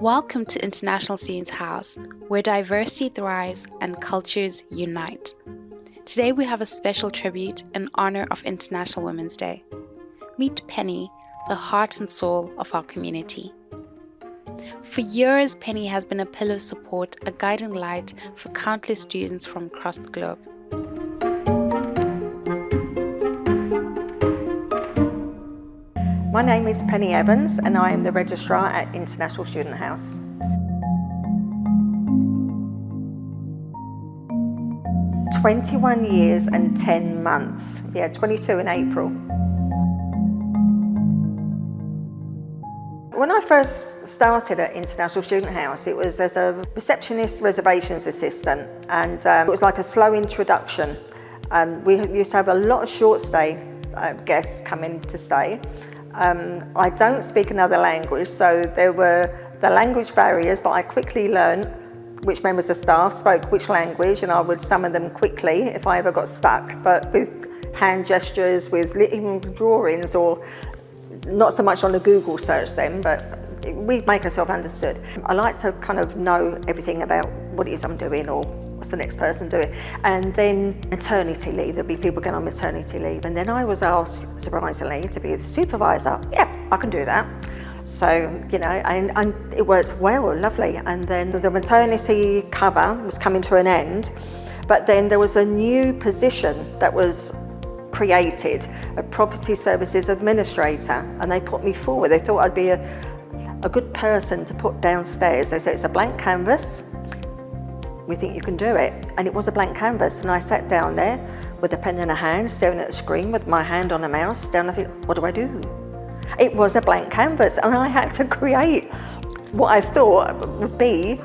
Welcome to International Students House, where diversity thrives and cultures unite. Today we have a special tribute in honor of International Women's Day. Meet Penny, the heart and soul of our community. For years, Penny has been a pillar of support, a guiding light for countless students from across the globe. My name is Penny Evans and I am the Registrar at International Student House. "21 years and 10 months. 22 in April. When I first started at International Student House, it was as a receptionist reservations assistant, and it was like a slow introduction. We used to have a lot of short stay guests come in to stay. I don't speak another language, so there were the language barriers, but I quickly learned which members of staff spoke which language, and I would summon them quickly if I ever got stuck, but with hand gestures, with even drawings, or not so much on the Google search then, but we'd make ourselves understood. I like to kind of know everything about what it is I'm doing or what's the next person doing. And then maternity leave, there'd be people going on maternity leave, and then I was asked, surprisingly, to be the supervisor. Yeah, I can do that. So, and it worked well, lovely. And then the maternity cover was coming to an end, but then there was a new position that was created, a property services administrator, and they put me forward. They thought I'd be a good person to put downstairs. They said, it's a blank canvas, we think you can do it. And it was a blank canvas, and I sat down there with a pen in a hand, staring at the screen with my hand on a mouse, down, I think, what do I do? It was a blank canvas, and I had to create what I thought would be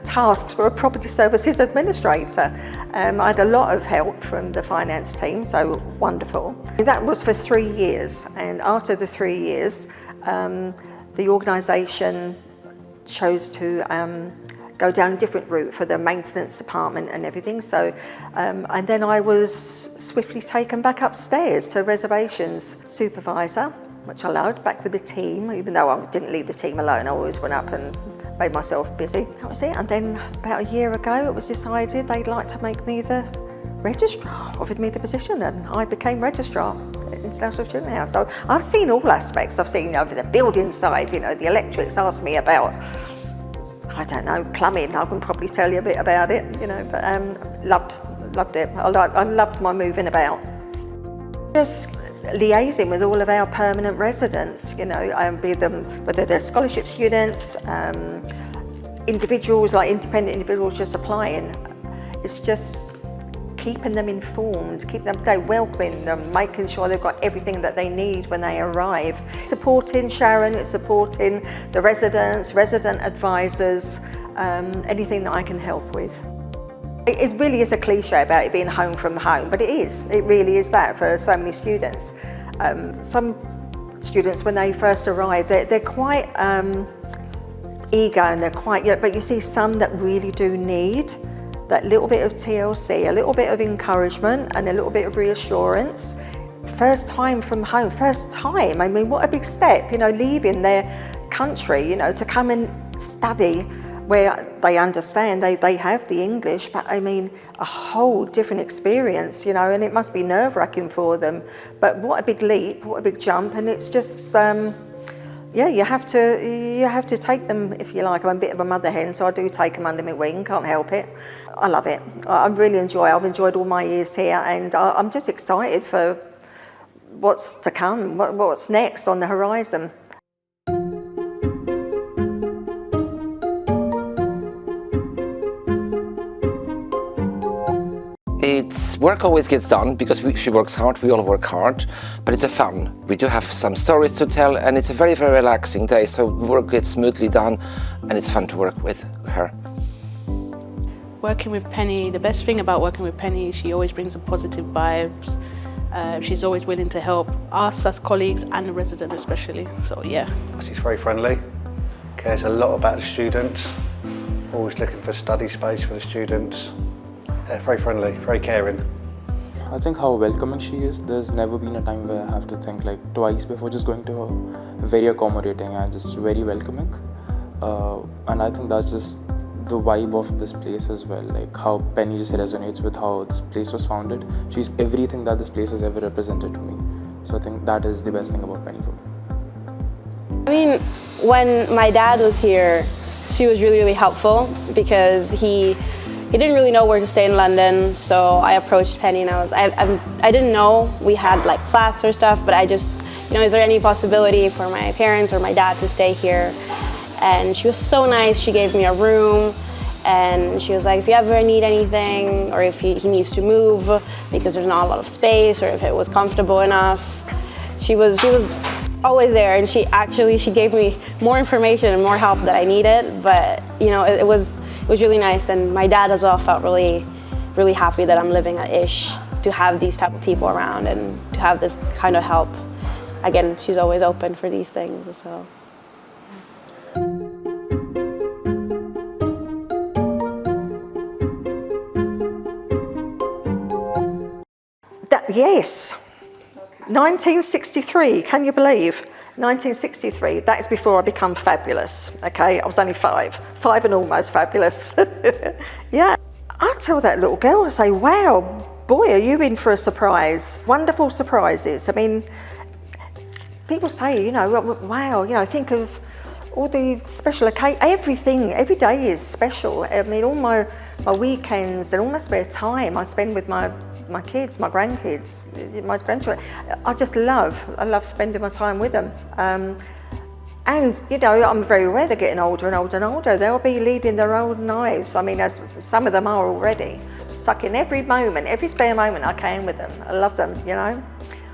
tasks for a property services administrator. I had a lot of help from the finance team, so wonderful. That was for 3 years, and after the 3 years, the organisation chose to go down a different route for the maintenance department and everything. So, and then I was swiftly taken back upstairs to reservations supervisor, which I loved, back with the team, even though I didn't leave the team alone. I always went up and made myself busy. That was it. And then about a year ago, it was decided they'd like to make me the registrar, offered me the position, and I became registrar at International Student House. So I've seen all aspects. I've seen over the building side, the electrics, asked me about, I don't know, plumbing. I can probably tell you a bit about it, but loved it. I loved my moving about. Just liaising with all of our permanent residents, be them, whether they're scholarship students, individuals, like independent individuals just applying. It's just keeping them informed, welcoming them, making sure they've got everything that they need when they arrive. Supporting Sharon, it's supporting the residents, resident advisors, anything that I can help with. It really is a cliche about it being home from home, but it really is that for so many students. Some students, when they first arrive, they're quite eager, and they're quite, but you see some that really do need that little bit of TLC, a little bit of encouragement and a little bit of reassurance. First time from home, first time, I mean, what a big step, leaving their country, to come and study where they understand, they have the English, but I mean, a whole different experience, and it must be nerve-wracking for them. But what a big leap, what a big jump, and it's just, you have to take them, if you like. I'm a bit of a mother hen, so I do take them under my wing, can't help it. I love it. I've enjoyed all my years here, and I'm just excited for what's to come, what's next on the horizon. Work always gets done because she works hard, we all work hard, but it's a fun. We do have some stories to tell, and it's a very, very relaxing day, so work gets smoothly done, and it's fun to work with her. Working with Penny, the best thing about working with Penny, she always brings a positive vibes. She's always willing to help us as colleagues and the resident especially, so yeah. She's very friendly, cares a lot about the students, always looking for study space for the students. Yeah, very friendly, very caring. I think how welcoming she is. There's never been a time where I have to think twice before just going to her. Very accommodating and just very welcoming. And I think that's just the vibe of this place as well, like how Penny just resonates with how this place was founded. She's everything that this place has ever represented to me. So I think that is the best thing about Penny for me. I mean, when my dad was here, she was really, really helpful because he didn't really know where to stay in London. So I approached Penny and I didn't know we had like flats or stuff, but I just, is there any possibility for my parents or my dad to stay here? And she was so nice. She gave me a room and she was like, if you ever need anything or if he needs to move because there's not a lot of space or if it was comfortable enough, she was always there, and she gave me more information and more help that I needed. But it was really nice, and my dad as well felt really, really happy that I'm living at Ish, to have these type of people around and to have this kind of help. Again, she's always open for these things, so. Yes, 1963, can you believe? 1963, that is before I become fabulous, okay? I was only five and almost fabulous. Yeah, I tell that little girl, I say, wow, boy, are you in for a surprise. Wonderful surprises. I mean, people say, wow, think of all the special occasions, everything, every day is special. I mean, all my weekends and all my spare time I spend with my kids, my grandkids, my grandchildren. I love spending my time with them. And I'm very aware they're getting older and older and older. They'll be leading their own lives. I mean, as some of them are already. Sucking every moment, every spare moment I can with them. I love them,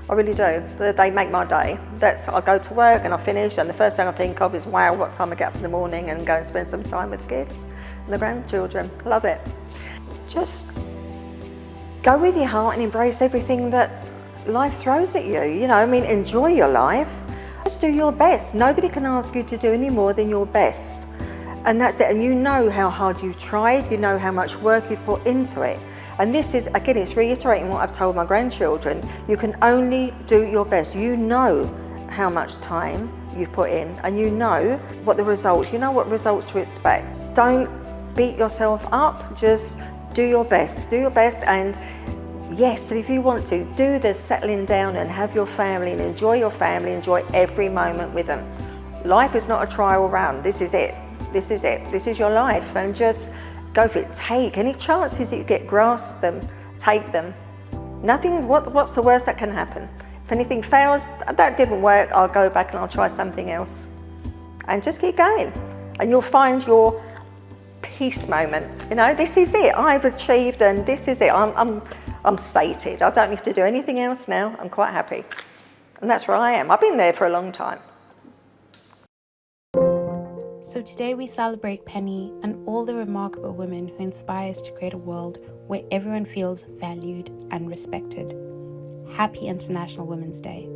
I really do. They make my day. I go to work and I finish, and the first thing I think of is, wow, what time I get up in the morning and go and spend some time with the kids and the grandchildren. Love it. Just go with your heart and embrace everything that life throws at you. Enjoy your life. Just do your best. Nobody can ask you to do any more than your best. And that's it. And you know how hard you've tried. You know how much work you've put into it. And this is, again, it's reiterating what I've told my grandchildren. You can only do your best. You know how much time you've put in, and you know what results to expect. Don't beat yourself up. Just do your best, and yes, if you want to, do the settling down and have your family and enjoy your family, enjoy every moment with them. Life is not a trial run. This is it. This is your life, and just go for it. Take any chances that you get, grasp them, take them. Nothing, what's the worst that can happen? If anything fails, that didn't work, I'll go back and I'll try something else. And just keep going, and you'll find your peace moment. This is it. I've achieved, and this is it. I'm sated. I don't need to do anything else now. I'm quite happy, and that's where I am. I've been there for a long time. So today we celebrate Penny and all the remarkable women who inspire us to create a world where everyone feels valued and respected. Happy International Women's Day.